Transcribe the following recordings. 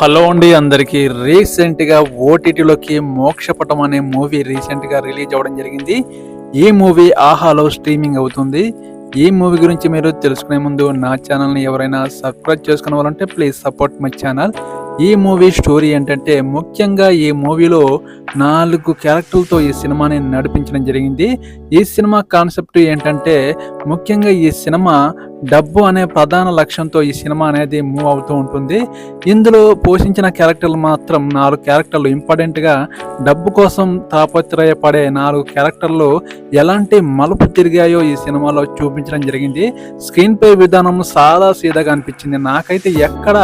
Hello అండి అందరికీ. రీసెంట్గా ఓటీటీలోకి మోక్షపటం అనే మూవీ రీసెంట్గా రిలీజ్ అవ్వడం జరిగింది. ఈ మూవీ ఆహాలో స్ట్రీమింగ్ అవుతుంది. ఈ మూవీ గురించి మీరు తెలుసుకునే ముందు నా ఛానల్ని ఎవరైనా సబ్స్క్రైబ్ చేసుకునే వాళ్ళంటే ప్లీజ్ సపోర్ట్ మై ఛానల్. ఈ మూవీ స్టోరీ ఏంటంటే, ముఖ్యంగా ఈ మూవీలో 4 క్యారెక్టర్లతో ఈ సినిమాని నడిపించడం జరిగింది. ఈ సినిమా కాన్సెప్ట్ ఏంటంటే, ముఖ్యంగా ఈ సినిమా డబ్బు అనే ప్రధాన లక్ష్యంతో ఈ సినిమా అనేది మూవ్ అవుతూ ఉంటుంది. ఇందులో పోషించిన క్యారెక్టర్లు మాత్రం 4 క్యారెక్టర్లు ఇంపార్టెంట్గా డబ్బు కోసం తాపత్రయపడే 4 క్యారెక్టర్లు ఎలాంటి మలుపు తిరిగాయో ఈ సినిమాలో చూపించడం జరిగింది. స్క్రీన్ ప్లే విధానం సాదా సీదాగా అనిపించింది. నాకైతే ఎక్కడ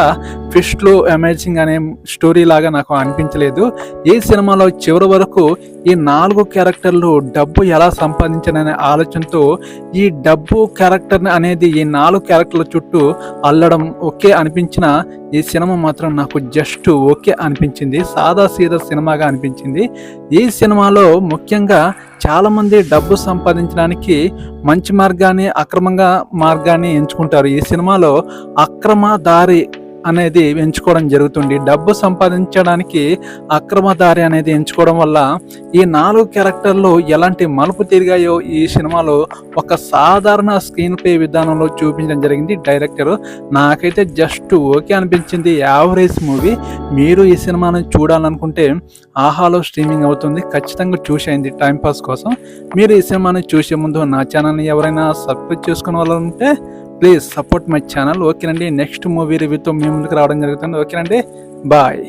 ట్విస్ట్లు అమేజింగ్ అనే స్టోరీ లాగా నాకు అనిపించలేదు. ఈ సినిమాలో చివరి వరకు ఈ 4 క్యారెక్టర్లు డబ్బు ఎలా సంపాదించాలనే ఆలోచనతో ఈ డబ్బు క్యారెక్టర్ అనేది ఈ 4 క్యారెక్టర్ల చుట్టూ అల్లడం ఓకే అనిపించిన ఈ సినిమా మాత్రం నాకు జస్ట్ ఓకే అనిపించింది. సాదా సీదా సినిమాగా అనిపించింది. ఈ సినిమాలో ముఖ్యంగా చాలామంది డబ్బు సంపాదించడానికి మంచి మార్గాన్ని, అక్రమంగా మార్గాన్ని ఎంచుకుంటారు. ఈ సినిమాలో అక్రమ దారి అనేది ఎంచుకోవడం జరుగుతుంది. డబ్బు సంపాదించడానికి అక్రమ దారి అనేది ఎంచుకోవడం వల్ల ఈ 4 క్యారెక్టర్లు ఎలాంటి మలుపు తిరిగాయో ఈ సినిమాలో ఒక సాధారణ స్క్రీన్ ప్లే విధానంలో చూపించడం జరిగింది డైరెక్టర్. నాకైతే జస్ట్ ఓకే అనిపించింది. Average movie. మీరు ఈ సినిమాను చూడాలనుకుంటే ఆహాలో స్ట్రీమింగ్ అవుతుంది, ఖచ్చితంగా చూసేయండి టైంపాస్ కోసం. మీరు ఈ సినిమాని చూసే ముందు నా ఛానల్ని ఎవరైనా సబ్స్క్రైబ్ చేసుకునే వాళ్ళు ఉంటే ప్లీజ్ సపోర్ట్ మై ఛానల్. ఓకేనండి. నెక్స్ట్ మూవీ రివ్యూతో మీ ముందుకు రావడం జరుగుతుంది. ఓకేనండి. బాయ్.